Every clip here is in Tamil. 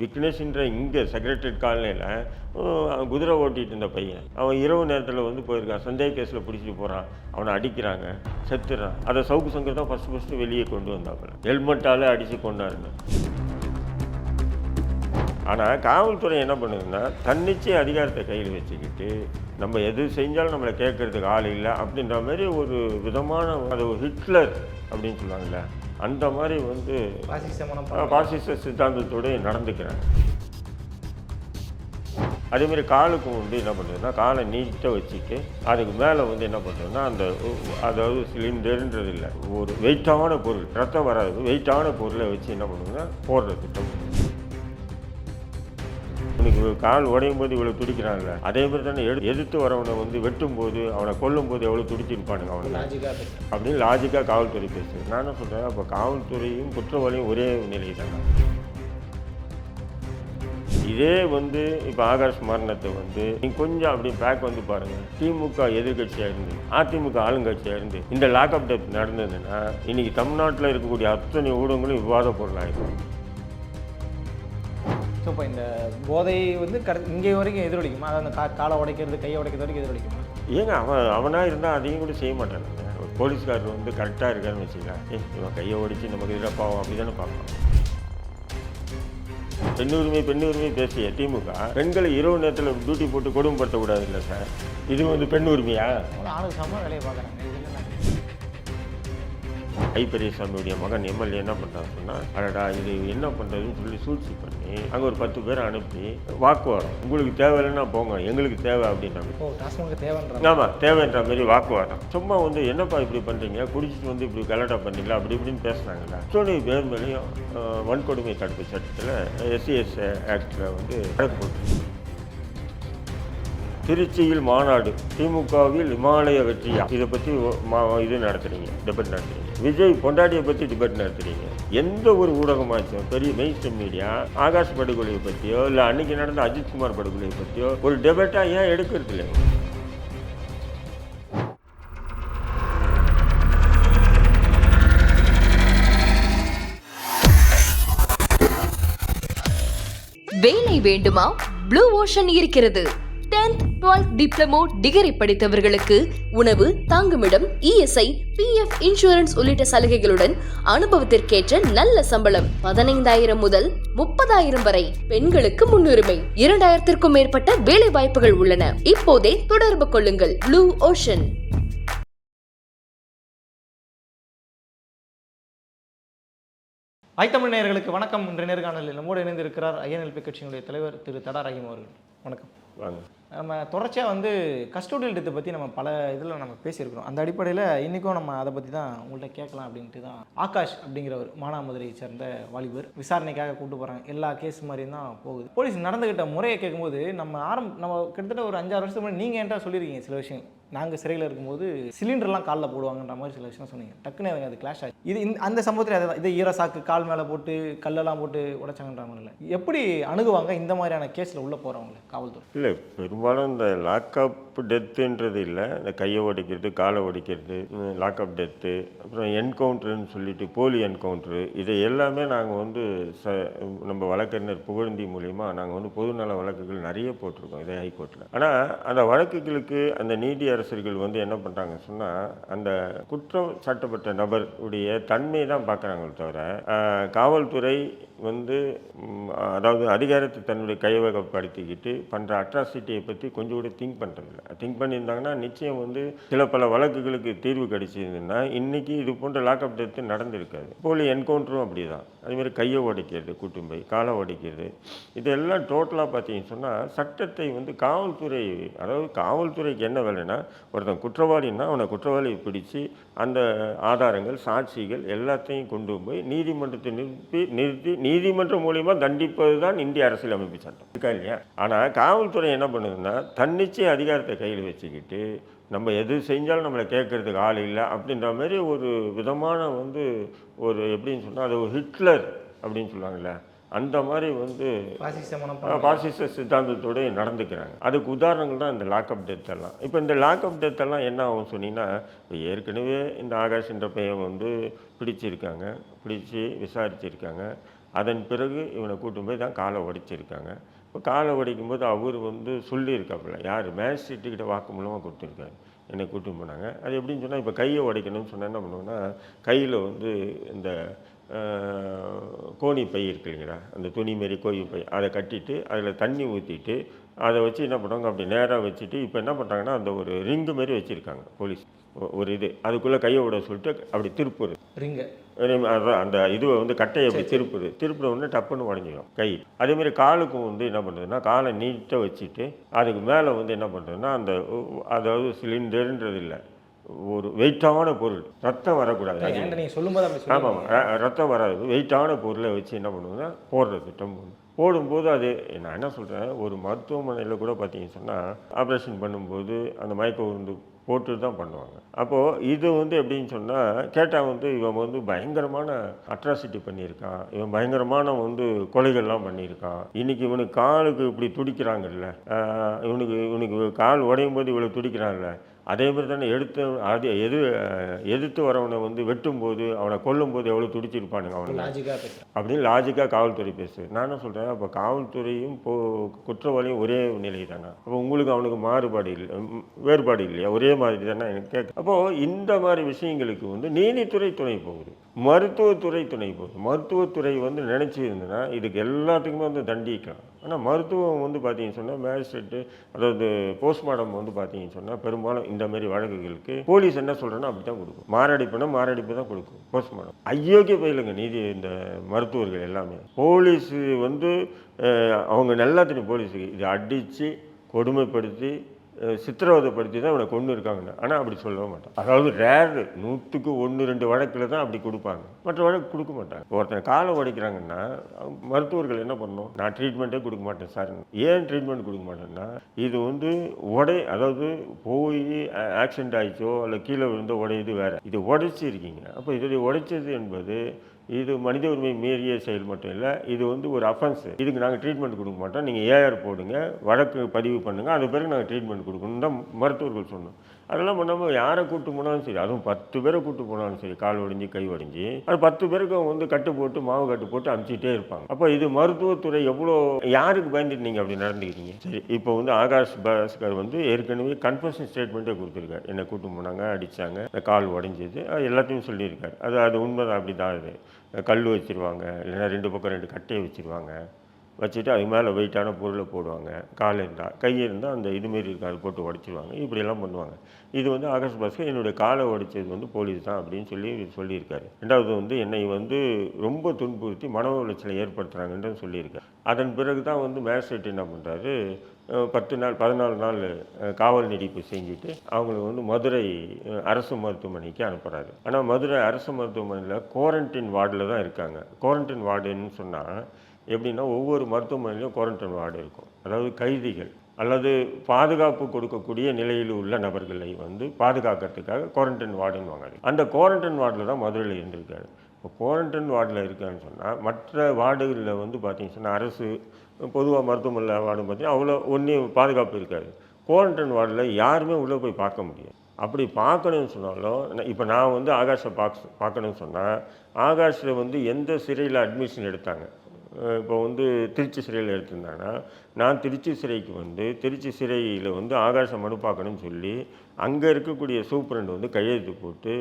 விக்னேஷ்ன்ற இங்கே செக்ரட்டரியேட் காலனியில் குதிரை ஓட்டிகிட்டு இருந்த பையன் அவன் இரவு நேரத்தில் வந்து போயிருக்கான். சந்தேக கேஸில் பிடிச்சிட்டு போகிறான், அவனை அடிக்கிறாங்க, செத்துறான். அதை சவுக்கு சங்கர் தான் ஃபஸ்ட்டு வெளியே கொண்டு வந்தாப்புல, ஹெல்மெட்டால் அடித்து கொண்டாருன்னு. ஆனால் காவல்துறை என்ன பண்ணுதுன்னா, தன்னிச்சை அதிகாரத்தை கையில் வச்சுக்கிட்டு நம்ம எது செஞ்சாலும் நம்மளை கேட்கறதுக்கு ஆள் இல்லை அப்படின்ற மாதிரி ஒரு விதமான அது ஒரு ஹிட்லர் அப்படின்னு சொல்லுவாங்கள்ல, அந்த மாதிரி வந்து பாசிச சித்தாந்தத்தோடு நடந்துக்கிறாங்க. அதேமாதிரி காலுக்கு வந்து என்ன பண்ணுறதுன்னா, காலை நீட்டாக வச்சுட்டு அதுக்கு மேலே வந்து என்ன பண்ணுறதுன்னா, அந்த அதாவது சிலிண்டருன்றது இல்லை, ஒரு வெயிட்டான பொருள், ரத்தம் வராது, வெயிட்டான பொருளை வச்சு என்ன பண்ணுறதுன்னா போடுற திட்டம். உனக்கு கால் உடையும் போது இவ்வளோ துடிக்கிறாங்கல்ல, அதே மாதிரி தானே எதிர்த்து வரவனை வந்து வெட்டும் போது அவனை கொல்லும் போது எவ்வளோ துடிச்சிருப்பானுங்க அவனை அப்படின்னு லாஜிக்காக காவல்துறை பேசுது. நான் என்ன சொல்கிறேன், அப்போ காவல்துறையும் குற்றவாளியும் ஒரே நிலை தானே. இதே வந்து இப்போ ஆகாஷ் மரணத்தை வந்து நீங்கள் கொஞ்சம் அப்படி பேக் வந்து பாருங்கள், திமுக எதிர்கட்சியாக இருந்து அதிமுக ஆளுங்கட்சியாக இருந்து இந்த லாக்அப் டெத் நடந்ததுன்னா இன்றைக்கி தமிழ்நாட்டில் இருக்கக்கூடிய அத்தனை ஊடகங்களும் விவாத பொருளாகிடும். ஸோ இப்போ இந்த போதை வந்து இங்கே வரைக்கும் எதிரொலிக்குமா? அதாவது அந்த காலை உடைக்கிறது, கையை உடைக்கிறது வரைக்கும் எதிரொலிக்குமா? ஏங்க அவனாக இருந்தால் அதையும் கூட செய்ய மாட்டானுங்க. ஒரு போலீஸ்காரர் வந்து கரெக்டாக இருக்கான்னு வச்சுக்கலாம், இவன் கையை ஒடிச்சு நமக்கு எதிராக பாவம் அப்படி தானே பார்க்கலாம். பெண் உரிமை பேசிய திமுக பெண்களை இரவு நேரத்தில் டியூட்டி போட்டு கொடுமைப்படுத்தக்கூடாது இல்லை சார், இது வந்து பெண் உரிமையா? ஆளுக்கு சம வேலையை பார்க்குறாங்க. ஐ பெரியசாமியுடைய மகன் எம்எல்ஏ என்ன பண்ணுறான்னு சொன்னால், அடடா இது என்ன பண்ணுறதுன்னு சொல்லி சூழ்ச்சி பண்ணி அங்கே ஒரு 10 பேரை அனுப்பி வாக்குவாதம், உங்களுக்கு தேவையில்லைன்னா போங்க, எங்களுக்கு தேவை அப்படின்றாங்க. ஆமாம், தேவைன்ற மாதிரி வாக்குவாதம். சும்மா வந்து என்னப்பா இப்படி பண்ணுறீங்க, குடிச்சிட்டு வந்து இப்படி கலாட்டா பண்ணுறீங்களா அப்படி இப்படின்னு பேசுனாங்கல்ல. சோனி பேர் மேலேயும் வன்கொடுமை தடுப்பு சட்டத்தில் SCS ஆக்டில் வந்து வழக்கு போட்டு திருச்சியில் மாநாடு, திமுகவில் இமாலய வெற்றியா, இதை பற்றி இது நடத்துறீங்க, டிபேட் நடத்துறீங்க. விஜய் பொண்டாட்டியை பற்றி டிபேட் நடத்துறீங்க. எந்த ஒரு ஊடகமாச்சும் பெரிய மெயின் ஸ்ட்ரீம் மீடியா ஆகாஷ் படுகொலையை பற்றியோ இல்லை அன்னைக்கு நடந்த அஜித்குமார் படுகொலையை பற்றியோ ஒரு டிபேட்டாக ஏன் எடுக்கிறது இல்லை? வேலை வேண்டுமா? ப்ளூ ஓஷன் இருக்கிறது. 10th 12th டிப்ளமோ டிகிரி படித்தவர்களுக்கு உணவு, தங்குமிடம், ESI, PF இன்சூரன்ஸ் உள்ளிட்ட சலுகைகளுடன் அனுபவத்திற்கேற்ற நல்ல சம்பளம் 15,000 முதல் 30,000 வரை. பெண்களுக்கு முன்னுரிமை. 2,000க்கும் மேற்பட்ட வேலை வாய்ப்புகள் உள்ளன. இப்போதே தொடர்பு கொள்ளுங்கள். Blue ocean. ஐத்தமிழ் நேயர்களுக்கு வணக்கம். இன்றைய நேர்காணலில் நம்மோடு இணைந்திருக்கிறார் INLP கட்சியினுடைய தலைவர் திரு தடா ரஹீம் அவர்கள். வணக்கம். நம்ம தொடர்ச்சியாக வந்து கஸ்டோடியல் டெத்தை பற்றி நம்ம பல இதில் நம்ம பேசியிருக்கிறோம். அந்த அடிப்படையில் இன்றைக்கும் நம்ம அதை பற்றி தான் உங்கள்கிட்ட கேட்கலாம் அப்படின்ட்டு தான். ஆகாஷ் அப்படிங்கிறவர் மானாமதுரையை சேர்ந்த வாலிபர் விசாரணைக்காக கூப்பிட்டு போகிறாங்க. எல்லா கேஸ் மாதிரியும் தான் போகுது. போலீஸ் நடந்துக்கிட்ட முறையை கேட்கும்போது நம்ம கிட்டத்தட்ட ஒரு 5-6 வருஷத்துக்கு முன்னாடி நீங்கள் என்கிட்ட சொல்லியிருக்கீங்க சில விஷயம். நாங்கள் சிறையில் இருக்கும்போது சிலிண்டர்லாம் காலில் போடுவாங்கன்ற மாதிரி சில விஷயம் சொன்னீங்க. டக்குன்னு எனக்கு அது கிளாஷ் ஆச்சு. இது அந்த சம்பவத்தில் அதை தான், இது ஈரசாக்கு கால் மேலே போட்டு கல்லெல்லாம் போட்டு உடைச்சாங்கன்ற மாதிரி இல்லை. எப்படி அணுகுவாங்க இந்த மாதிரியான கேஸில் உள்ளே போகிறவங்கள காவல்துறை? இல்லை, பெரும்பாலும் இந்த லாக்அப் டெத்துன்றது இல்லை, இந்த கையை உடைக்கிறது, காலை உடைக்கிறது, லாக்அப் டெத்து, அப்புறம் என்கவுண்டர்னு சொல்லிட்டு போலி என்கவுண்டரு, இதை எல்லாமே நாங்கள் வந்து நம்ம வழக்கறிஞர் புகழ்ந்தி மூலிமா நாங்கள் வந்து பொதுநல வழக்குகள் நிறைய போட்டிருக்கோம் இதே ஹைகோர்ட்டில். ஆனால் அந்த வழக்குகளுக்கு அந்த நீதி அரசர்கள் வந்து என்ன பண்ணுறாங்க சொன்னால், அந்த குற்றம் சாட்டப்பட்ட நபர் உடைய தன்மை தான் பார்க்குறாங்களே தவிர காவல்துறை வந்து அதாவது அதிகாரத்தை தன்னுடைய கைவகப்படுத்திக்கிட்டு பண்ணுற அட்ராசிட்டியை பற்றி கொஞ்சம் கூட திங்க் பண்ணுறதில்ல. திங்க் பண்ணியிருந்தாங்கன்னா நிச்சயம் வந்து சில பல வழக்குகளுக்கு தீர்வு கிடைச்சிருந்ததுன்னா இன்றைக்கி இது போன்ற லாக்அப் டெத்து நடந்திருக்காது. போலி என்கவுண்டரும் அப்படி தான். அதுமாதிரி கையை உடைக்கிறது, கூட்டும் போய் காலை உடைக்கிறது, இதெல்லாம் டோட்டலாக பார்த்தீங்கன்னு சொன்னால் சட்டத்தை வந்து காவல்துறை, அதாவது காவல்துறைக்கு என்ன வேலைன்னா, ஒருத்தன் குற்றவாளின்னா அவனை குற்றவாளியை பிடிச்சி அந்த ஆதாரங்கள், சாட்சிகள் எல்லாத்தையும் கொண்டு போய் நீதிமன்றத்தை நிறுத்தி நீதிமன்றம் மூலிமா தண்டிப்பது தான் இந்திய அரசியலமைப்பு சட்டம் இருக்கா இல்லையா? ஆனால் காவல்துறை என்ன பண்ணுதுன்னா, தன்னிச்சை அதிகாரத்தை கையில் வச்சுக்கிட்டு நம்ம எது செஞ்சாலும் நம்மளை கேட்கறதுக்கு ஆள் இல்லை அப்படின்ற மாதிரி ஒரு விதமான வந்து ஒரு எப்படின்னு சொன்னால் அது ஒரு ஹிட்லர் அப்படின்னு சொல்லுவாங்கள்ல, அந்த மாதிரி வந்து பாசிச சித்தாந்தத்தோடு நடந்துக்கிறாங்க. அதுக்கு உதாரணங்கள் தான் இந்த லாக்அப் டெத் எல்லாம். இப்போ இந்த லாக்அப் டெத் எல்லாம் என்ன ஆகும் சொன்னீங்கன்னா, இப்போ ஏற்கனவே இந்த ஆகாஷ்ன்ற பையன் வந்து பிடிச்சி விசாரிச்சிருக்காங்க. அதன் பிறகு இவனை கூட்டும் போய் தான் காலை உடைச்சிருக்காங்க. இப்போ காலை உடைக்கும்போது அவர் வந்து சொல்லியிருக்காப்புல, யார் மேஜிஸ்ட்ரேட்டுக்கிட்ட வாக்குமூலமாக கொடுத்துருக்காரு, என்னை கூட்டின்னு போனாங்க. அது எப்படின்னு சொன்னால், இப்போ கையை உடைக்கணும்னு சொன்னால் என்ன பண்ணுவோன்னா, கையில் வந்து இந்த கோணி பை இருக்கு இல்லைங்களா, அந்த துணி மாரி கோழி பை, அதை கட்டிட்டு அதில் தண்ணி ஊற்றிட்டு அதை வச்சு என்ன பண்ணுவாங்க, அப்படி நேராக வச்சுட்டு இப்போ என்ன பண்ணுறாங்கன்னா, அந்த ஒரு ரிங்கு மாரி வச்சுருக்காங்க போலீஸ், ஒரு இது அதுக்குள்ளே கையை விட சொல்லிட்டு அப்படி திருப்புறது ரிங்கு, அதான் அந்த இதுவை வந்து கட்டையை அப்படி திருப்புற உடனே டப்புன்னு உடஞ்சிடும் கை. அதேமாதிரி காலுக்கும் வந்து என்ன பண்ணுறதுன்னா, காலை நீட்டாக வச்சுட்டு அதுக்கு மேலே வந்து என்ன பண்ணுறதுன்னா, அந்த அதாவது சிலிண்டருன்றது இல்லை, ஒரு வெயிட்டான பொருள், ரத்தம் வரக்கூடாது. நீங்கள் சொல்லும்போது அப்படி ஆமாம், ரத்தம் வராது, வெயிட்டான பொருளை வச்சு என்ன பண்ணுவோம்னா போடுறது டம்பு. போடும்போது அது நான் என்ன சொல்கிறேன், ஒரு மருத்துவமனையில் கூட பார்த்தீங்கன்னு சொன்னால் ஆப்ரேஷன் பண்ணும்போது அந்த மயக்க மருந்து போட்டு தான் பண்ணுவாங்க. அப்போது இது வந்து எப்படின்னு சொன்னால், கேட்டால் வந்து இவன் வந்து பயங்கரமான அட்ராசிட்டி பண்ணியிருக்கான், இவன் பயங்கரமான வந்து கொலைகள்லாம் பண்ணியிருக்கான், இன்றைக்கி இவனுக்கு காலுக்கு இப்படி துடிக்கிறாங்கல்ல, இவனுக்கு கால் உடையும் போது இவ்வளோ துடிக்கிறான்ல, அதே மாதிரி தானே எதிர்த்து வரவனை வந்து வெட்டும்போது அவனை கொல்லும்போது எவ்வளோ துடிச்சிருப்பானுங்க அவனை அப்படின்னு லாஜிக்காக காவல்துறை பேசுது. நான் என்ன சொல்கிறேன், அப்போ காவல்துறையும் குற்றவாளியும் ஒரே நிலை தானே, அப்போ உங்களுக்கு அவனுக்கு வேறுபாடு இல்லையா, ஒரே மாதிரி தானே எனக்கு கேட்க. அப்போது இந்த மாதிரி விஷயங்களுக்கு வந்து நீதித்துறை துணை போகுது, மருத்துவத்துறை துணை போகுது. மருத்துவத்துறை வந்து நினச்சி இருந்ததுன்னா இதுக்கு எல்லாத்துக்குமே வந்து தண்டிக்கலாம். ஆனால் மருத்துவம் வந்து பார்த்தீங்கன்னு சொன்னால், மேஜிஸ்ட்ரேட்டு அதாவது போஸ்ட்மார்ட்டம் வந்து பார்த்தீங்கன்னு சொன்னால் பெரும்பாலும் இந்த மாதிரி வழக்குகளுக்கு போலீஸ் என்ன சொல்கிறேன்னா அப்படி தான் கொடுக்கும், மாரடைப்பு தான் கொடுக்கும் போஸ்ட்மார்ட்டம். அயோக்கிய பயிலுங்க இந்த மருத்துவர்கள் எல்லாமே. போலீஸ் வந்து அவங்க நல்லா தெரியும் போலீஸுக்கு, இது அடித்து கொடுமைப்படுத்தி சித்திரவதைப்படுத்தி தான் இவனை கொண்டு இருக்காங்கன்னு. ஆனால் அப்படி சொல்லவே மாட்டான். அதாவது ரேர், 100க்கு 1-2 வழக்கில் தான் அப்படி கொடுப்பாங்க, மற்ற வழக்கு கொடுக்க மாட்டாங்க. ஒருத்தன் காலை உடைக்கிறாங்கன்னா மருத்துவர்கள் என்ன பண்ணணும், நான் ட்ரீட்மெண்ட்டே கொடுக்க மாட்டேன் சார். ஏன் ட்ரீட்மெண்ட் கொடுக்க மாட்டேன்னா, இது வந்து அதாவது போய் ஆக்சிடென்ட் ஆகிச்சோ இல்லை கீழே விழுந்தோ உடையுது வேறு, இது உடைச்சிருக்கீங்க. அப்போ இதில் உடைச்சது என்பது இது மனித உரிமை மீறிய செயல் மட்டும் இல்லை, இது வந்து ஒரு அஃபென்ஸு. இதுக்கு நாங்கள் ட்ரீட்மெண்ட் கொடுக்க மாட்டோம், நீங்கள் ஏஆர் போடுங்க, வழக்கு பதிவு பண்ணுங்கள், அது பிறகு நாங்கள் ட்ரீட்மெண்ட் கொடுக்கணும் தான் மருத்துவர்கள் சொன்னோம். அதெல்லாம் பண்ணாமல் யாரை கூப்பிட்டு போனாலும் சரி, அதுவும் 10 பேரை கூப்பிட்டு போனாலும் சரி, கால் உடைஞ்சி கை உடைஞ்சி, அது 10 பேருக்கு அவங்க வந்து கட்டு போட்டு மாவு கட்டு போட்டு அனுப்பிச்சிட்டே இருப்பாங்க. அப்போ இது மருத்துவத்துறை எவ்வளோ யாருக்கு பயந்துட்டு நீங்கள் அப்படி நடந்துக்கிறீங்க? சரி, இப்போ வந்து ஆகாஷ் பாஸ்கர் வந்து ஏற்கனவே கன்ஃபெஷன் ஸ்டேட்மெண்ட்டே கொடுத்துருக்காரு, என்னை கூப்பிட்டு போனாங்க, அடித்தாங்க, கால் உடைஞ்சது, எல்லாத்தையும் சொல்லியிருக்காரு. அது உண்மைதான், அப்படி தான். அது கல் வச்சுருவாங்க, இல்லைன்னா 2 பக்கம் 2 கட்டையை வச்சுருவாங்க, வச்சுட்டு அது மேலே வெயிட்டான பொருளை போடுவாங்க, கால் இருந்தால் கை இருந்தால் அந்த இதுமாரி இருக்க அதை போட்டு உடைச்சிருவாங்க, இப்படியெல்லாம் பண்ணுவாங்க. இது வந்து ஆகாஷ் பாஸ்கர் என்னுடைய காலை உடைச்சது வந்து போலீஸ் தான் அப்படின்னு சொல்லியிருக்காரு. ரெண்டாவது வந்து என்னை வந்து ரொம்ப துன்புறுத்தி மன உளைச்சலை ஏற்படுத்துகிறாங்கன்னு சொல்லியிருக்காரு. அதன் பிறகு தான் வந்து மேஜிஸ்ட்ரேட் என்ன பண்ணுறாரு, 14 நாள் காவல் நீடிப்பு செஞ்சுட்டு அவங்களை வந்து மதுரை அரசு மருத்துவமனைக்கு அனுப்புகிறாரு. ஆனால் மதுரை அரசு மருத்துவமனையில் குவாரண்டைன் வார்டில் தான் இருக்காங்க. குவாரண்டைன் வார்டுன்னு சொன்னால் எப்படின்னா, ஒவ்வொரு மருத்துவமனையிலும் குவாரண்டைன் வார்டு இருக்கும். அதாவது கைதிகள் அல்லது பாதுகாப்பு கொடுக்கக்கூடிய நிலையில் உள்ள நபர்களை வந்து பாதுகாக்கிறதுக்காக குவாரண்டைன் வார்டுன்னு வாங்க. அந்த குவாரண்டைன் வார்டில் தான் மதுரையில் இருந்திருக்காரு. இப்போ குவாரண்டைன் வார்டில் இருக்கான்னு சொன்னால், மற்ற வார்டுகளில் வந்து பார்த்தீங்கன்னு சொன்னால் அரசு பொதுவாக மருத்துவமனை வார்டு பார்த்தீங்கன்னா அவ்வளோ ஒன்றும் பாதுகாப்பு இருக்காது. குவாரண்டைன் வார்டில் யாருமே உள்ளே போய் பார்க்க முடியாது. அப்படி பார்க்கணுன்னு சொன்னாலும், இப்போ நான் வந்து ஆகாஷை பார்க்கணுன்னு சொன்னால், ஆகாஷில் வந்து எந்த சிறையில் அட்மிஷன் எடுத்தாங்க, இப்போ வந்து திருச்சி சிறையில் எடுத்திருந்தாங்கன்னா, நான் திருச்சி சிறைக்கு வந்து திருச்சி சிறையில் வந்து ஆகாஷை மனு பார்க்கணும்னு சொல்லி அங்கே இருக்கக்கூடிய சூப்பரண்ட் வந்து கையெழுத்து போட்டு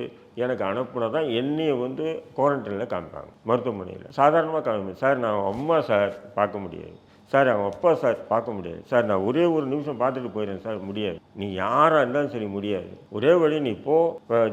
எனக்கு அனுப்புனா தான் என்னையை வந்து குவாரண்டைனில் காமிப்பாங்க. மருத்துவமனையில் சாதாரணமாக காமிப்பேன், சார் நான் அம்மா சார் பார்க்க முடியாது, சார் அவன் அப்பா சார் பார்க்க முடியாது, சார் நான் ஒரே ஒரு நிமிஷம் பார்த்துட்டு போயிடுறேன் சார், முடியாது, நீ யாராக இருந்தாலும் சரி முடியாது, ஒரே வழி நீ போ,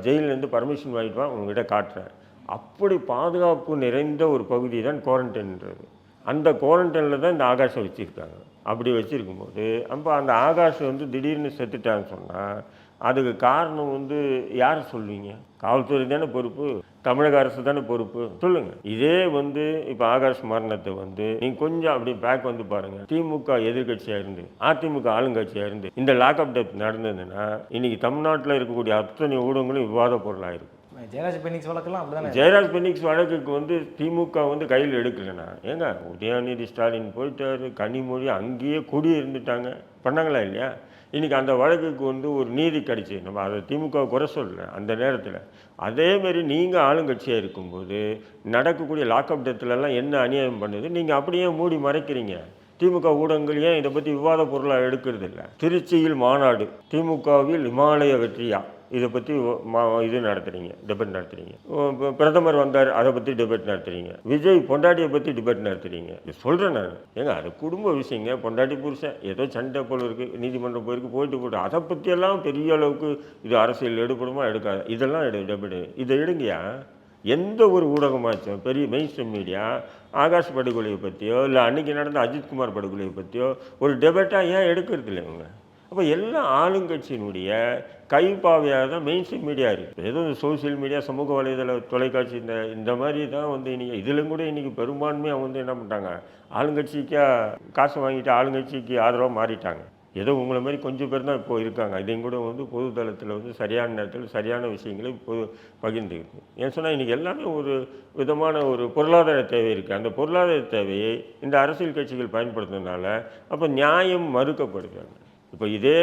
ஜெயிலேருந்து பர்மிஷன் வாங்கிட்டு வா, உங்ககிட்ட காட்டுறேன். அப்படி பாதுகாப்பு நிறைந்த ஒரு பகுதி தான் குவாரண்டைன்றது. அந்த குவாரண்டைனில் தான் இந்த ஆகாஷை வச்சுருக்காங்க. அப்படி வச்சுருக்கும்போது அப்போ அந்த ஆகாஷ் வந்து திடீர்னு செத்துட்டான்னு சொன்னால் அதுக்கு காரணம் வந்து யார் சொல்வீங்க? காவல்துறை தானே பொறுப்பு, தமிழக அரசு தானே பொறுப்பு, சொல்லுங்கள். இதே வந்து இப்போ ஆகாஷ் மரணத்தை வந்து நீங்கள் கொஞ்சம் அப்படி பேக் வந்து பாருங்கள், திமுக எதிர்கட்சியாக இருந்து அதிமுக ஆளுங்கட்சியாக இருந்து இந்த லாக்அப் டெத் நடந்ததுன்னா இன்றைக்கி தமிழ்நாட்டில் இருக்கக்கூடிய அத்தனை ஊடகங்களும் விவாத பொருளாக இருக்கும். ஜெயராஜ் பெனிக்ஸ் வழக்கெல்லாம் அப்படிதானே. ஜெயராஜ் பெனிக்ஸ் வழக்குக்கு வந்து திமுக வந்து கையில் எடுக்கலைண்ணா. ஏங்க உதயநிதி ஸ்டாலின் போயிட்டாரு, கனிமொழி அங்கேயே குடி இருந்துட்டாங்க, பண்ணாங்களா இல்லையா? இன்றைக்கி அந்த வழக்குக்கு வந்து ஒரு நீதி கிடைச்சி, நம்ம அதை திமுக குறை சொல்லலை அந்த நேரத்தில். அதேமாரி நீங்கள் ஆளுங்கட்சியாக இருக்கும்போது நடக்கக்கூடிய லாக்அப் டெத்துலலாம் என்ன அநியாயம் பண்ணுது, நீங்கள் அப்படியே மூடி மறைக்கிறீங்க. திமுக ஊடகங்கள் ஏன் இதை பற்றி விவாத பொருளாக எடுக்கிறது இல்லை? திருச்சியில் மாநாடு, திமுகவில் இமாலய வெற்றியா, இதை பற்றி இது நடத்துகிறீங்க, டிபேட் நடத்துகிறீங்க. பிரதமர் வந்தார், அதை பற்றி டிபேட் நடத்துகிறீங்க. விஜய் பொண்டாட்டியை பற்றி டிபேட் நடத்துகிறீங்க. சொல்கிறேன் நான், ஏங்க அது குடும்ப விஷயங்க. பொண்டாட்டி புருஷன் ஏதோ சண்டை போல் இருக்குது, நீதிமன்றம் போயிட்டு அதை பற்றியெல்லாம் பெரிய அளவுக்கு இது அரசியல் எடுக்கணுமா எடுக்காது, இதெல்லாம் டிபேட்டு. இதை எடுங்கயா. எந்த ஒரு ஊடகமாச்சும் பெரிய மெயின் ஸ்ட்ரீம் மீடியா ஆகாஷ் படுகொலையை பற்றியோ இல்லை அன்றைக்கி நடந்த அஜித்குமார் படுகொலையை பற்றியோ ஒரு டிபேட்டாக ஏன் எடுக்கிறது இல்லை இவங்க? அப்போ எல்லா ஆளுங்கட்சியினுடைய கைப்பாவையாக தான் மெயின் ஸ்ட்ரீம் மீடியா இருக்குது. ஏதோ சோசியல் மீடியா, சமூக வலைதள தொலைக்காட்சி, இந்த மாதிரி தான் வந்து இன்றைக்கி இதிலும் கூட இன்றைக்கி பெரும்பான்மையாக வந்து என்ன பண்ணிட்டாங்க, ஆளுங்கட்சிக்கா காசு வாங்கிட்டு ஆளுங்கட்சிக்கு ஆதரவாக மாறிட்டாங்க. ஏதோ உங்களை மாதிரி கொஞ்சம் பேர் தான் இப்போ இருக்காங்க. இதையும் கூட வந்து பொது தளத்தில் வந்து சரியான நேரத்தில் சரியான விஷயங்களை இப்போ பகிர்ந்துக்குது. ஏன் சொன்னால் இன்றைக்கி எல்லாமே ஒரு விதமான ஒரு பொருளாதார தேவை இருக்குது. அந்த பொருளாதார தேவையை இந்த அரசியல் கட்சிகள் பயன்படுத்துறதுனால அப்போ நியாயம் மறுக்கப்படுகிறாங்க. இப்போ இதே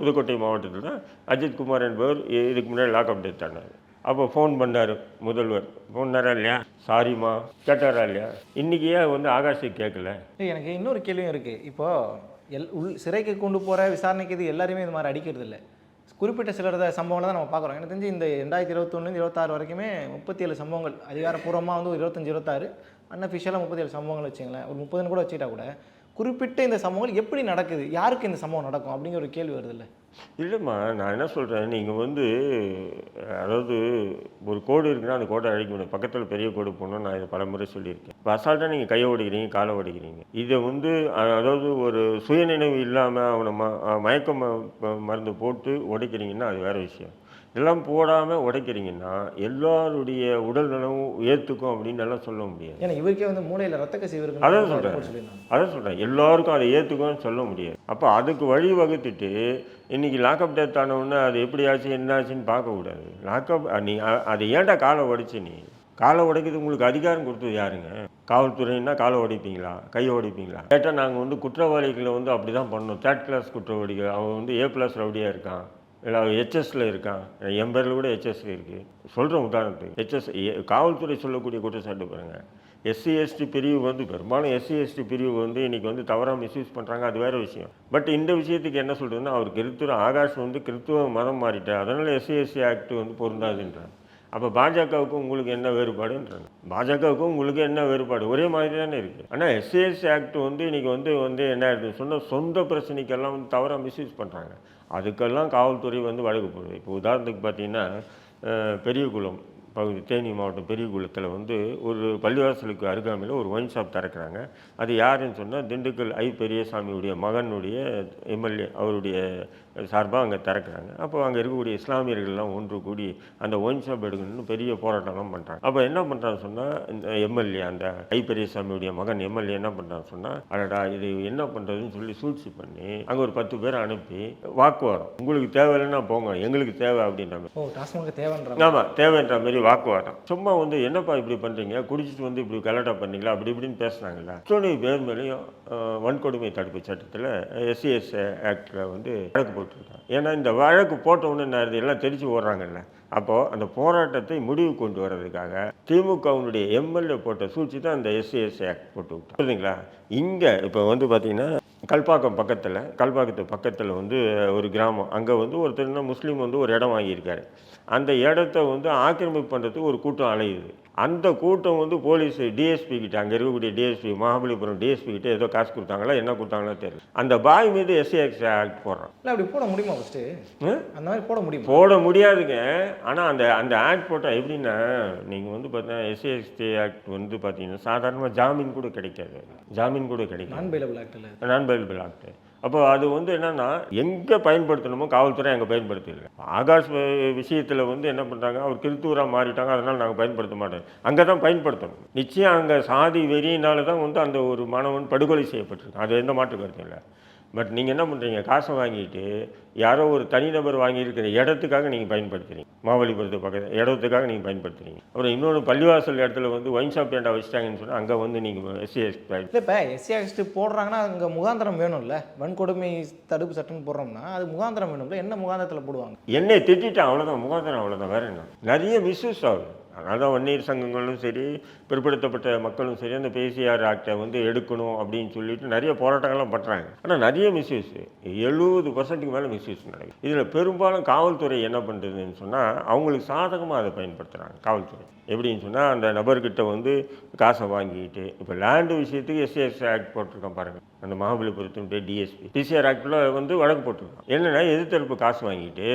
புதுக்கோட்டை மாவட்டத்தில் தான் அஜித்குமார் என்பவர் இதுக்கு முன்னாடி லாக்அப் டெத் ஆனார். அப்போ ஃபோன் பண்ணார் முதல்வர், ஃபோன்னாரா இல்லையா, சாரிம்மா கேட்டாரா இல்லையா? இன்றைக்கி ஏன் வந்து ஆகாஷுக்கு கேட்கல? எனக்கு இன்னொரு கேள்வியும் இருக்குது. இப்போது சிறைக்கு கொண்டு போகிற விசாரணைக்கு இது எல்லாருமே இது மாதிரி அடிக்கிறது இல்லை. குறிப்பிட்ட சிலர் சம்பவங்களை தான் நம்ம பார்க்குறோம். எனக்கு தெரிஞ்சு இந்த 2021-26 வரைக்குமே 37 சம்பவங்கள், அதிகாரப்பூர்வமாக வந்து 25-26, அன்அஃபிஷியலாக 37 சம்பவங்கள் வச்சுங்களேன். ஒரு 30 கூட வச்சுக்கிட்டா கூட குறிப்பிட்ட இந்த சம்பவங்கள் எப்படி நடக்குது, யாருக்கு இந்த சம்பவம் நடக்கும் அப்படிங்கிற ஒரு கேள்வி வருது இல்லை? இல்லைம்மா, நான் என்ன சொல்கிறேன், நீங்கள் வந்து அதாவது ஒரு கோடு இருக்குன்னா அந்த கோடை அழிக்க முடியும், பக்கத்தில் பெரிய கோடு போகணும்னு நான் இதை பல முறை சொல்லியிருக்கேன். இப்போ அசால்ட்டாக நீங்கள் கையை ஓடிக்கிறீங்க, காலை ஓடிக்கிறீங்க. இதை வந்து அதாவது ஒரு சுயநினைவு இல்லாமல் அவனை மயக்க மருந்து போட்டு உடைக்கிறீங்கன்னா அது வேறு விஷயம். இதெல்லாம் போடாமல் உடைக்கிறீங்கன்னா எல்லாருடைய உடல் நலமும் ஏற்றுக்கும் அப்படின்னு எல்லாம் சொல்ல முடியாது. ஏன்னா இவருக்கே வந்து மூளையில் ரத்த கசிவு இருக்கு. அதான் சொல்கிறேன், எல்லாருக்கும் அதை ஏற்றுக்கும்னு சொல்ல முடியாது. அப்போ அதுக்கு வழி வகுத்துட்டு இன்றைக்கி லாக்அப் டெத் ஆனவுடனே அது எப்படி ஆச்சு என்ன ஆச்சுன்னு பார்க்கக்கூடாது. லாக்அப் நீ அது ஏன்டா காலை உடைச்சு, நீ காலை உடைக்கிறது உங்களுக்கு அதிகாரம் கொடுத்தது யாருங்க? காவல்துறைன்னா காலை உடைப்பீங்களா, கையை உடைப்பீங்களா? கேட்டால் நாங்கள் வந்து குற்றவாளிகளை வந்து அப்படி தான் பண்ணோம். 3rd கிளாஸ் குற்றவாளிகள், அவன் வந்து A+ ரவுடியாக இருக்கான், இல்லை ஹெச்எஸில் இருக்கான், என் பேரில் கூட ஹெச்எஸ்ல இருக்குது. சொல்கிறேன் உதாரணத்துக்கு, ஹெச்எஸ் காவல்துறை சொல்லக்கூடிய குற்றச்சாட்டு பாருங்கள். SC/ST பிரிவு வந்து பெரும்பாலும் SC/ST பிரிவு வந்து இன்றைக்கி வந்து தவறாக மிஸ்யூஸ் பண்ணுறாங்க, அது வேறு விஷயம். பட் இந்த விஷயத்துக்கு என்ன சொல்கிறதுன்னா, அவர் கிறித்துவ ஆகாஷ் வந்து கிறித்துவ மதம் மாறிட்டார், அதனால் SC/ST ஆக்ட் வந்து பொருந்தாதுன்றார். அப்போ பாஜகவுக்கும் உங்களுக்கு என்ன வேறுபாடுன்றாங்க. பாஜகவுக்கும் உங்களுக்கு என்ன வேறுபாடு? ஒரே மாதிரி தானே இருக்குது. ஆனால் SC/ST ஆக்ட் வந்து இன்றைக்கி வந்து என்ன ஆகிடுது சொன்னால், சொந்த பிரச்சனைக்கெல்லாம் வந்து தவறாக மிஸ்யூஸ் பண்ணுறாங்க. அதுக்கெல்லாம் காவல்துறை வந்து வழக்கு போடுது. இப்போ உதாரணத்துக்கு பார்த்தீங்கன்னா, பெரியகுளம் பகுதி, தேனி மாவட்டம் பெரியகுளத்தில் வந்து ஒரு பள்ளிவாசலுக்கு அருகாமையில் ஒரு ஒயின் ஷாப் திறக்கிறாங்க. அது யாருன்னு சொன்னால் திண்டுக்கல் பெரியசாமியுடைய மகனுடைய MLA அவருடைய சார்பாக அங்கே திறக்கிறாங்க. அப்போ அங்கே இருக்கக்கூடிய இஸ்லாமியர்கள்லாம் ஒன்று கூடி அந்த ஒயின் ஷாப் எடுக்கணும்னு பெரிய போராட்டம்லாம் பண்ணுறாங்க. அப்போ என்ன பண்ணுறான்னு சொன்னால், இந்த MLA அந்த பெரியசாமியுடைய மகன் MLA என்ன பண்ணுறான்னு சொன்னால், அடடா இது என்ன பண்ணுறதுன்னு சொல்லி சூழ்ச்சி பண்ணி அங்கே ஒரு 10 பேரை அனுப்பி வாக்குவாதம், உங்களுக்கு தேவையில்லைன்னா போங்க, எங்களுக்கு தேவை அப்படின்ற மாதிரி. ஆமாம், தேவைன்ற மாதிரி வாக்குவாதம். சும்மா வந்து என்னப்பா இப்படி பண்ணுறீங்க, குடிச்சிட்டு வந்து இப்படி கலாட்டா பண்ணீங்களா, அப்படி இப்படின்னு பேசுனாங்கல்ல. அத்தனை பேர் மேலேயும் வன்கொடுமை தடுப்பு சட்டத்தில் SC/ST ஆக்டில் வந்து வழக்கு போட்டிருக்காங்க. ஏன்னா இந்த வழக்கு போட்டவுடனே நான் எல்லாம் தெரிச்சு ஓடுறாங்கல்ல. அப்போது அந்த போராட்டத்தை முடிவு கொண்டு வர்றதுக்காக திமுகவுடைய MLA போட்ட சூழ்ச்சி தான் அந்த SC/ST ஆக்ட் போட்டு விட்டோம், புரியுதுங்களா? இங்கே இப்போ வந்து பார்த்திங்கன்னா கல்பாக்கத்து பக்கத்தில் வந்து ஒரு கிராமம், அங்கே வந்து ஒருத்தர் முஸ்லீம் வந்து ஒரு இடம் வாங்கியிருக்காரு. அந்த இடத்த வந்து ஆக்கிரமிப்பு பண்ணுறதுக்கு ஒரு கூட்டம் அலையுது. அந்த கூட்டம் வந்து போலீஸ் டிஎஸ்பி கிட்ட, அங்கே இருக்கக்கூடிய டிஎஸ்பி, மகாபலிபுரம் டிஎஸ்பி கிட்ட ஏதோ காசு கொடுத்தாங்களா என்ன கொடுத்தாங்களோ தெரியல. அந்த பாய் மீது SC/ST ஆக்ட் போடுறான். இல்லை அப்படி போட முடியுமா? ஃபஸ்ட்டு அந்த மாதிரி போட முடியாதுங்க. ஆனால் அந்த ஆக்ட் போட்டால் எப்படின்னா, நீங்கள் வந்து பார்த்தீங்கன்னா SC/ST ஆக்ட் வந்து பார்த்தீங்கன்னா சாதாரணமாக ஜாமீன் கூட கிடைக்காது. நான் பெயிலபிள் ஆக்ட் இல்லை, நான் பெயிலபிள் ஆக்ட். அப்போ அது வந்து என்னென்னா, எங்கே பயன்படுத்தணுமோ காவல்துறை அங்கே பயன்படுத்திஇல்லை. ஆகாஷ் விஷயத்தில் வந்து என்ன பண்ணுறாங்க, அவர் கிறித்துவராக மாறிட்டாங்க, அதனால் நாங்கள் பயன்படுத்த மாட்டோம். அங்கே தான் பயன்படுத்தணும். நிச்சயம் அங்கே சாதி வெறியினால தான் வந்து அந்த ஒரு மாணவன் படுகொலை செய்யப்பட்டிருக்கு, அது எந்த மாற்று கருத்தும் இல்லை. பட் நீங்கள் என்ன பண்ணுறீங்க, காசை வாங்கிட்டு யாரோ ஒரு தனிநபர் வாங்கியிருக்கிற இடத்துக்காக நீங்கள் பயன்படுத்துறீங்க. மாவலிபுரத்து பக்கத்தில் இடத்துக்காக நீங்கள் பயன்படுத்துறீங்க. அப்புறம் இன்னொன்று பள்ளிவாசல் இடத்துல வந்து ஒயின் ஷாப் ஏண்டா வச்சுட்டாங்கன்னு சொன்னால் அங்கே வந்து நீங்கள் இல்லை இப்போ எஸ்சி போடுறாங்கன்னா அங்கே முகாந்திரம் வேணும்ல. வன்கொடுமை தடுப்பு சட்டம்னு போடுறோம்னா அது முகாந்திரம் வேணும்ல. என்ன முகாந்திரத்தில் போடுவாங்க? என்னை திட்டான் அவ்வளோதான், முகாந்திரம் அவ்வளோதான், வேறு என்ன. நிறைய மிஸ்யூஸ் ஆகுது. அதனால தான் வன்னியர் சங்கங்களும் சரி, பிற்படுத்தப்பட்ட மக்களும் சரி, அந்த பிசிஆர் ஆக்டை வந்து எடுக்கணும் அப்படின்னு சொல்லிட்டு நிறைய போராட்டங்கள்லாம் பண்ணுறாங்க. ஆனால் நிறைய மிஸ்யூஸ், 70% மேலே மிஸ்யூஸ் நடக்குது. இதில் பெரும்பாலும் காவல்துறை என்ன பண்ணுறதுன்னு சொன்னால் அவங்களுக்கு சாதகமாக அதை பயன்படுத்துகிறாங்க. காவல்துறை எப்படின்னு சொன்னால் அந்த நபர்கிட்ட வந்து காசை வாங்கிட்டு, இப்போ லேண்டு விஷயத்துக்கு எஸ்சிஎஸ் ஆக்ட் போட்டிருக்கோம் பாருங்கள், அந்த மகாபலிபுரத்தினுடைய டிஎஸ்பி பிசிஆர் ஆக்டில் வந்து வழக்கு போட்டிருக்கோம். என்னென்னா எதிர்த்தரப்பு காசு வாங்கிட்டு,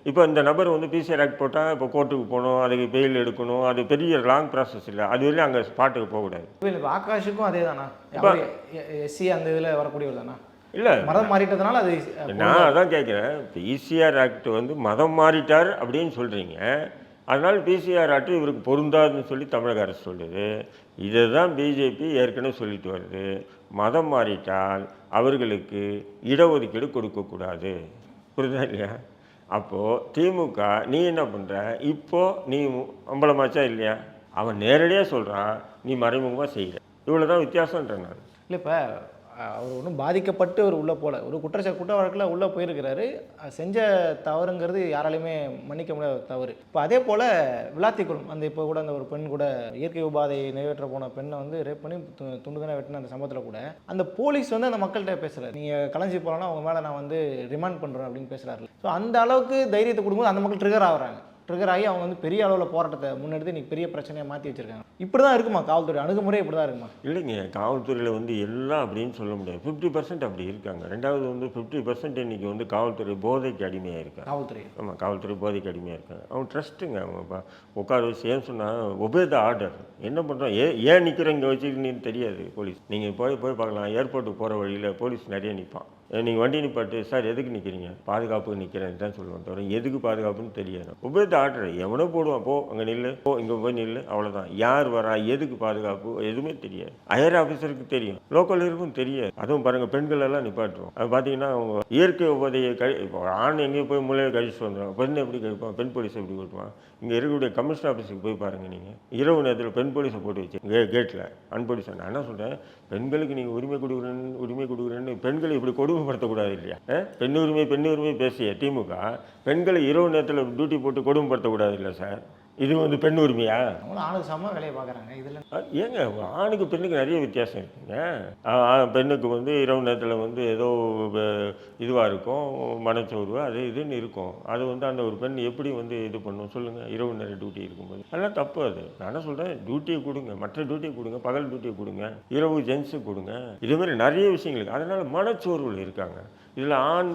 இப்போ இந்த நபர் வந்து பிசிஆர் ஆக்ட் போட்டால் இப்போ கோர்ட்டுக்கு போகணும், அதுக்கு பெயில் எடுக்கணும், அது பெரிய லாங் ப்ராசஸ் இல்லை. அது வரையும் அங்கே ஸ்பாட்டுக்கு போகக்கூடாது. இப்போ ஆகாஷுக்கும் அதே தானா? எஸ்சி அந்த இதில் வரக்கூடியவர் தானா? இல்லை, மதம் மாறிட்டதுனால அது நான் அதான் கேட்குறேன். பிசிஆர் ஆக்ட் வந்து மதம் மாறிட்டார் அப்படின்னு சொல்கிறீங்க, அதனால் பிசிஆர் ஆக்ட் இவருக்கு பொருந்தாதுன்னு சொல்லி தமிழக அரசு சொல்லுது. இதை தான் பிஜேபி ஏற்கனவே சொல்லிட்டு வருது. மதம் மாறிட்டால் அவர்களுக்கு இடஒதுக்கீடு கொடுக்கக்கூடாது. புரியுதா இல்லையா? அப்போது திமுக நீ என்ன பண்ணுற, இப்போது நீ அம்பலமாச்சா இல்லையா? அவன் நேரடியாக சொல்கிறான், நீ மறைமுகமாக செய்கிற. இவ்வளோ தான் வித்தியாசன்றேன் நான். இல்லை இப்போ அவர் ஒன்றும் பாதிக்கப்பட்டு அவர் உள்ளே போகல. ஒரு குற்ற வழக்கில் உள்ளே போயிருக்கிறாரு. செஞ்ச தவறுங்கிறது யாராலையுமே மன்னிக்க முடியாத தவறு. இப்போ அதே போல் விளாத்திக்குளம் அந்த இப்போ கூட அந்த ஒரு பெண் கூட இயற்கை உபாதையை நிறைவேற்ற போன பெண்ணை வந்து ரேப் பண்ணி துண்டுதானே வெட்டின அந்த சம்பவத்தில் கூட அந்த போலீஸ் வந்து அந்த மக்கள்கிட்ட பேசுகிறார். நீங்கள் கலைஞ்சி போகலன்னா அவங்க மேலே நான் வந்து ரிமாண்ட் பண்ணுறேன் அப்படின்னு பேசுகிறாரு. ஸோ அந்த அளவுக்கு தைரியத்தை கொடுக்கும்போது அந்த மக்கள் ட்ரிகர் ஆகுறாங்க. ட்ரிகர் ஆகி அவங்க வந்து பெரிய அளவில் போராட்டத்தை முன்னெடுத்து இன்றைக்கி பெரிய பிரச்சனையை மாற்றி வச்சுருக்காங்க. இப்படி தான் இருக்குமா காவல்துறை அணுகுமுறை? இப்படி தான் இருக்குமா? இல்லைங்க, காவல்துறையில் வந்து எல்லாம் அப்படின்னு சொல்ல முடியாது. 50% அப்படி இருக்காங்க. ரெண்டாவது வந்து 50% இன்றைக்கி வந்து காவல்துறை போதைக்கு அடிமையாக இருக்காங்க. காவல்துறை ஆமாம், காவல்துறை போதைக்கு அடிமையாக இருக்காங்க. அவங்க ட்ரஸ்ட்டுங்க. அவங்க உட்கார வச்சு ஏன்னு சொன்னால் ஒபே த ஆர்டர். என்ன பண்ணுறோம், ஏன் நிற்கிறோம் இங்கே வச்சுக்கின்னு தெரியாது போலீஸ். நீங்கள் போய் பார்க்கலாம், ஏர்போர்ட்டுக்கு போகிற வழியில் போலீஸ் நிறைய நிற்பான். நீங்கள் வண்டி நிப்பாட்டு, சார் எதுக்கு நிற்கிறீங்க? பாதுகாப்புக்கு நிற்கிறேன் தான் சொல்லுவேன் தவிர எதுக்கு பாதுகாப்புன்னு தெரியாது. Obey the order. எவனோ போடுவான், போ அங்கே நில்லு, போ இங்கே போய் நில்லு, அவ்வளோதான். யார் வரா, எதுக்கு பாதுகாப்பு, எதுவுமே தெரியாது. ஹையர் ஆஃபீஸருக்கு தெரியும், லோக்கல் இருக்கும் தெரியாது. அதுவும் பாருங்கள், பெண்கள் எல்லாம் நிப்பாட்டுவோம். அது பார்த்தீங்கன்னா அவங்க இயற்கை உபாதையை இப்போ ஆண் எங்கேயும் போய் மூலையை கழிச்சுட்டு வந்துடுவாங்க. பெண் எப்படி கழிப்பான், பெண் போலீஸ் எப்படி கொடுப்பான்? இங்கே இருக்கக்கூடிய கமிஷனர் ஆஃபீஸுக்கு போய் பாருங்கள். நீங்கள் இரவு நேரத்தில் பெண் போலீஸை போட்டு வச்சு கேட்டில் அன்போலீஸ். நான் என்ன சொல்கிறேன், பெண்களுக்கு நீங்கள் உரிமை கொடுக்குறேன்னு பெண்களை இப்படி கொடுமைப்படுத்தக்கூடாது இல்லையா? பெண் உரிமை பேசிய திமுக பெண்களை இரவு நேரத்தில் டியூட்டி போட்டு கொடுமைப்படுத்தக்கூடாது இல்லை சார்? இது வந்து பெண் உரிமையா? அவங்களும் ஆணுக்கு சம வேலையை பார்க்குறாங்க. இதில் ஏங்க ஆணுக்கு பெண்ணுக்கு நிறைய வித்தியாசம் இருக்குங்க. பெண்ணுக்கு வந்து இரவு நேரத்தில் வந்து ஏதோ இதுவாக இருக்கும், மனச்சோர்வு அது இதுன்னு இருக்கும். அது வந்து அந்த ஒரு பெண் எப்படி வந்து இது பண்ணும் சொல்லுங்கள்? இரவு நேர டியூட்டி இருக்கும்போது அதெல்லாம் தப்பு. அது நான் என்ன சொல்கிறேன், டியூட்டியை கொடுங்க, மற்ற டியூட்டியை கொடுங்க, பகல் டியூட்டியை கொடுங்க, இரவு ஜென்ஸுக்கு கொடுங்க. இதுமாதிரி நிறைய விஷயங்களுக்கு அதனால் மனச்சோர்வில் இருக்காங்க. இதில் ஆண்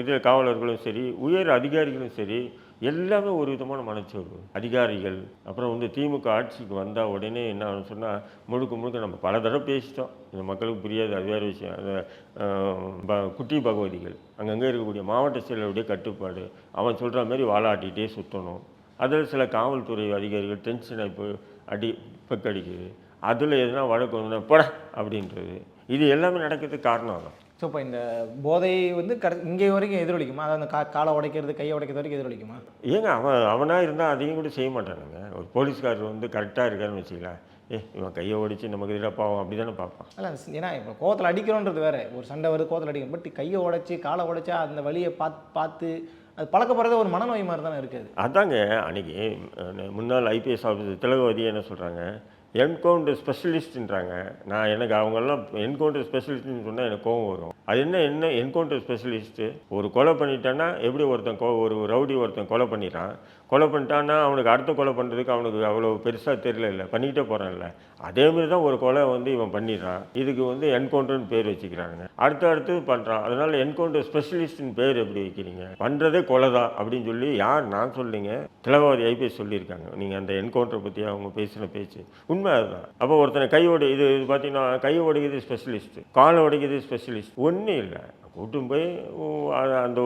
இதில் காவலர்களும் சரி, உயர் அதிகாரிகளும் சரி, எல்லாமே ஒரு விதமான மனச்சோர்வு. அதிகாரிகள் அப்புறம் வந்து திமுக ஆட்சிக்கு வந்தால் உடனே என்ன சொன்னால், முழுக்க நம்ம பல தடவை பேசிட்டோம், இந்த மக்களுக்கு புரியாது, அது வேறு விஷயம். அந்த குட்டி பகவதிகள் அங்கங்கே இருக்கக்கூடிய மாவட்ட செயலருடைய கட்டுப்பாடு, அவன் சொல்கிற மாதிரி வாலாட்டிகிட்டே சுற்றணும். அதில் சில காவல்துறை அதிகாரிகள் டென்ஷனாக இப்போ பெக்கடிக்குது. அதில் எதுனா வழக்கு வந்து போட அப்படின்றது, இது எல்லாமே நடக்கிறதுக்கு காரணம் தான். ஸோ இப்போ இந்த போதை வந்து இங்கே வரைக்கும் எதிரொலிக்குமா? அதாவது அந்த காலை உடைக்கிறது, கையை உடைக்கிறது வரைக்கும் எதிரொலிக்குமா? ஏங்க அவனாக இருந்தால் அதையும் கூட செய்ய மாட்டானுங்க. ஒரு போலீஸ்காரர் வந்து கரெக்டாக இருக்காருன்னு வச்சுக்கலாம், இவன் கையை உடைச்சி நமக்கு எதிராக பாவம் அப்படி தானே பார்ப்பான். இல்லை, ஏன்னா இப்போ கோவத்தில் அடிக்கிறோன்றது வேறு, ஒரு சண்டை வருது கோவத்தில் அடிக்கணும். பட் கையை உடைச்சி காலை உடைச்சா அந்த வழியை பார்த்து அது பழக்கப்படுறது ஒரு மனநோய் மாதிரி தானே இருக்குது. அதாங்க அன்றைக்கி முன்னாள் ஐபிஎஸ் ஆஃபீஸர் திலகவதி என்ன சொல்கிறாங்க, என்கவுண்டர் ஸ்பெஷலிஸ்ட்ன்றாங்க. நான் எனக்கு அவங்கெல்லாம் என்கவுண்டர் ஸ்பெஷலிஸ்ட்னு சொன்னால் எனக்கு கோவம் வரும். அது என்ன என்கவுண்டர் ஸ்பெஷலிஸ்ட்டு? ஒரு கொலை பண்ணிட்டான்னா எப்படி ஒரு ரவுடி கொலை பண்ணிட்டான், கொலை பண்ணிட்டான்னா அவனுக்கு அடுத்த கொலை பண்ணுறதுக்கு அவனுக்கு அவ்வளோ பெருசாக தெரியல, பண்ணிக்கிட்டே போகிறான்ல. அதேமாரி தான் ஒரு கொலை வந்து இவன் பண்ணிடுறான், இதுக்கு வந்து என்கவுண்டர்னு பேர் வச்சுக்கிறாங்க. அடுத்து பண்ணுறான், அதனால் என்கவுண்டர் ஸ்பெஷலிஸ்ட்னு பேர் எப்படி வைக்கிறீங்க? பண்ணுறதே கொலை தான் அப்படின்னு சொல்லி யார்? நான் சொல்லிங்க, திலகவதி ஐபிஎஸ் சொல்லியிருக்காங்க. நீங்கள் அந்த என்கவுண்டரை பற்றி அவங்க பேசின பேச்சு உண்மை அதுதான். அப்போ ஒருத்தனை கையோடு இது பார்த்தீங்கன்னா கையை உடைக்கிறது ஸ்பெஷலிஸ்ட்டு, காலை உடைக்கிறது ஸ்பெஷலிஸ்ட், ஒன்றும் இல்லை. கூட்டும் போய் அந்த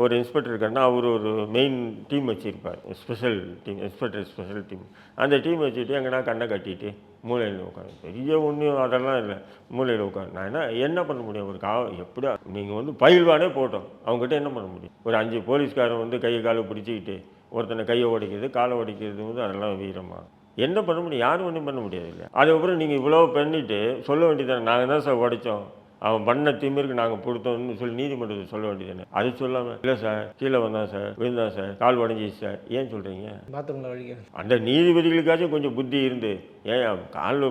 ஒரு இன்ஸ்பெக்டர் இருக்காருன்னா அவர் ஒரு மெயின் டீம் வச்சுருப்பார், special team, inspector special team. அந்த டீம் வச்சுட்டு எங்கன்னா கண்ணை கட்டிட்டு மூலையில் உட்காந்து பெரிய ஒன்றும் அதெல்லாம் இல்லை, மூலையில் உட்காந்து நான் என்ன பண்ண முடியும்? ஒரு எப்படியா நீங்கள் பயில்வானே போட்டோம், அவங்ககிட்ட என்ன பண்ண முடியும்? ஒரு 5 போலீஸ்காரன் கையை காலை பிடிச்சிக்கிட்டு ஒருத்தனை கையை உடைக்கிறது காலை உடைக்கிறது அதெல்லாம் வீரமாக என்ன பண்ண முடியும்? யாரும் ஒன்றும் பண்ண முடியாது இல்லை. அதுக்கப்புறம் நீங்கள் இவ்வளோ பண்ணிவிட்டு சொல்ல வேண்டியதானே, நாங்கள் தான் சார் உடைச்சோம், அவன் பண்ண திமிருக்கு நாங்கள் கொடுத்தோம்னு சொல்லி நீதிமன்றத்தை சொல்ல வேண்டியதானே. அது சொல்லாமல் இல்லை சார் கீழே வந்தான் சார், விழுந்தான் சார், கால் உடஞ்சிச்சு சார், ஏன் சொல்கிறீங்க? பாத்ரூமில் வலிக்கிறது. அந்த நீதிபதிகளுக்காச்சும் கொஞ்சம் புத்தி இருந்து ஏன் கால்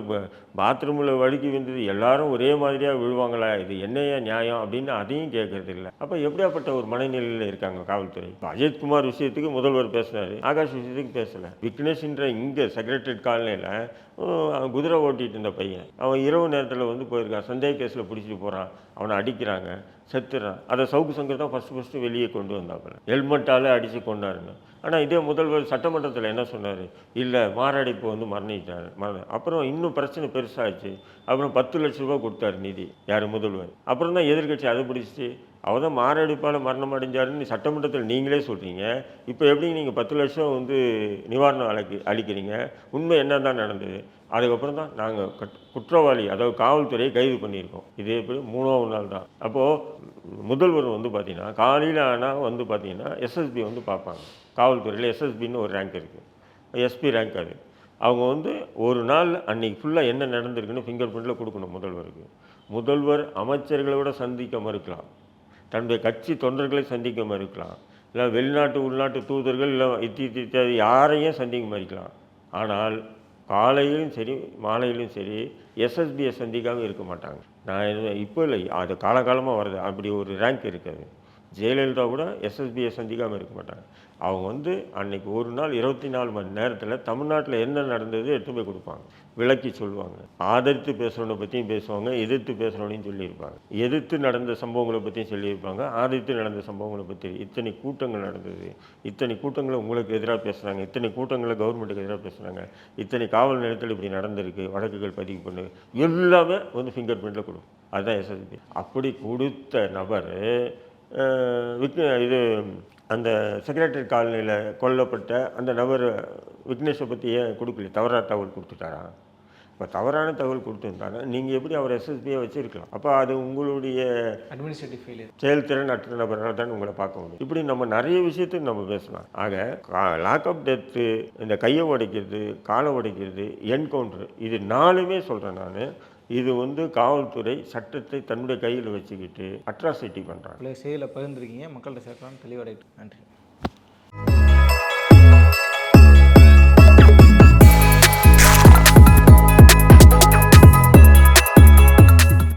பாத்ரூமில் வழுக்கி விழுந்தது எல்லாரும் ஒரே மாதிரியாக விழுவாங்களா? இது என்னையா நியாயம் அப்படின்னு அதையும் கேட்கறது இல்லை. அப்போ எப்படியாப்பட்ட ஒரு மனநிலையில் இருக்காங்க காவல்துறை? அஜித்குமார் விஷயத்துக்கு முதல்வர் பேசினார், ஆகாஷ் விஷயத்துக்கு பேசலை. விக்னேஷ்ன்ற இங்கே செக்ரட்டரியேட் காலனியில் குதிரை ஓட்டிகிட்டு இருந்த பையன் அவன் இரவு நேரத்தில் போயிருக்கான், சந்தேக கேஸில் பிடிச்சிட்டு போகிறான், அவனை அடிக்கிறாங்க, செத்துறான். அதை சவுக்கு சங்கர் தான் ஃபஸ்ட்டு வெளியே கொண்டு வந்தாப்புல, ஹெல்மெட்டால் அடித்து கொண்டாருங்க. ஆனால் இதே முதல்வர் சட்டமன்றத்தில் என்ன சொன்னார்? இல்லை மாரடைப்பு மரணிட்டார். அப்புறம் இன்னும் பிரச்சனை பெருசாகிடுச்சு. அப்புறம் 10 லட்ச ரூபா கொடுத்தாரு நிதி, யார்? முதல்வர். அப்புறம் தான் எதிர்கட்சி அதை பிடிச்சிட்டு அவர் தான் மாரடைப்பால் மரணம் அடைஞ்சாருன்னு சட்டமன்றத்தில் நீங்களே சொல்கிறீங்க. இப்போ எப்படி நீங்கள் 10 லட்சம் நிவாரணம் அளிக்கிறீங்க? உண்மை என்ன தான் நடந்தது? அதுக்கப்புறம் தான் நாங்கள் குற்றவாளி அதாவது காவல்துறையை கைது பண்ணியிருக்கோம். இதே எப்படி 3வது நாள் தான். அப்போது முதல்வர் பார்த்தீங்கன்னா காலையில் ஆனால் பார்த்தீங்கன்னா எஸ்எஸ்பி பார்ப்பாங்க. காவல்துறையில் எஸ்எஸ்பின்னு ஒரு ரேங்க் இருக்குது, எஸ்பி ரேங்க். அது அவங்க ஒரு நாள் அன்றைக்கி ஃபுல்லாக என்ன நடந்திருக்குன்னு ஃபிங்கர் பிரிண்டில் கொடுக்கணும் முதல்வருக்கு. முதல்வர் அமைச்சர்களோட சந்திக்க மறுக்கலாம், தன்னுடைய கட்சி தொண்டர்களை சந்திக்க மறுக்கலாம், இல்லை வெளிநாட்டு உள்நாட்டு தூதர்கள் இல்லை இத்தியாதி யாரையும் சந்திக்க மறுக்கலாம். ஆனால் காலையிலும் சரி மாலையிலும் சரி எஸ்எஸ்பியை சந்திக்காமல் இருக்க மாட்டாங்க. நான் இப்போ இல்லை, அது காலகாலமாக வருது. அப்படி ஒரு ரேங்க் இருக்குது. ஜெயலலிதா கூட எஸ்எஸ்பியை சந்திக்காமல் இருக்க மாட்டாங்க. அவங்க அன்னைக்கு ஒரு நாள் 24 மணி நேரத்தில் தமிழ்நாட்டில் என்ன நடந்தது எடுத்து போய் கொடுப்பாங்க, விளக்கி சொல்லுவாங்க. ஆதரித்து பேசுகிறவனை பற்றியும் பேசுவாங்க, எதிர்த்து பேசுகிறவனையும் சொல்லியிருப்பாங்க. எதிர்த்து நடந்த சம்பவங்களை பற்றியும் சொல்லியிருப்பாங்க, ஆதரித்து நடந்த சம்பவங்களை பற்றி. இத்தனை கூட்டங்கள் நடந்தது, இத்தனை கூட்டங்களை உங்களுக்கு எதிராக பேசுகிறாங்க, இத்தனை கூட்டங்களை கவர்மெண்ட்டுக்கு எதிராக பேசுகிறாங்க, இத்தனை காவல் நிலையத்தில் இப்படி நடந்திருக்கு, வழக்குகள் பதிவு பண்ணு, எல்லாமே ஃபிங்கர் பிரிண்டில் கொடுக்கும். அதுதான் எஸ்எஸ்பி. அப்படி கொடுத்த நபர் இது அந்த செக்ரட்டரியேட் காலனியில் கொல்லப்பட்ட அந்த நபர் விக்னேஷை பற்றி ஏன் கொடுக்கல? தவறான தகவல் கொடுத்துட்டாரா? இப்போ தவறான தகவல் கொடுத்துருந்தாங்க, நீங்கள் எப்படி அவர் எஸ்எஸ்பியை வச்சுருக்கலாம்? அப்போ அது உங்களுடைய அட்மினிஸ்ட்ரேட்டிவ் ஃபெயிலியர், செயல்திறன் அற்ற நபரால் தான் உங்களை பார்க்க முடியும். இப்படி நம்ம நிறைய விஷயத்துக்கு நம்ம பேசலாம். ஆக லாக்அப் டெத்து, இந்த கையை உடைக்கிறது, காலை உடைக்கிறது, என்கவுண்டர், இது 4மே சொல்கிறேன் நான். இது காவல்துறை சட்டத்தை தன்னுடைய கையில் வச்சுக்கிட்டு அட்ராசிட்டி பண்ணுறாங்க. செயலை பகிர்ந்துருக்கீங்க, மக்கள்கிட்ட சேர்க்கலாம்னு தெளிவடையிட்டு நன்றி.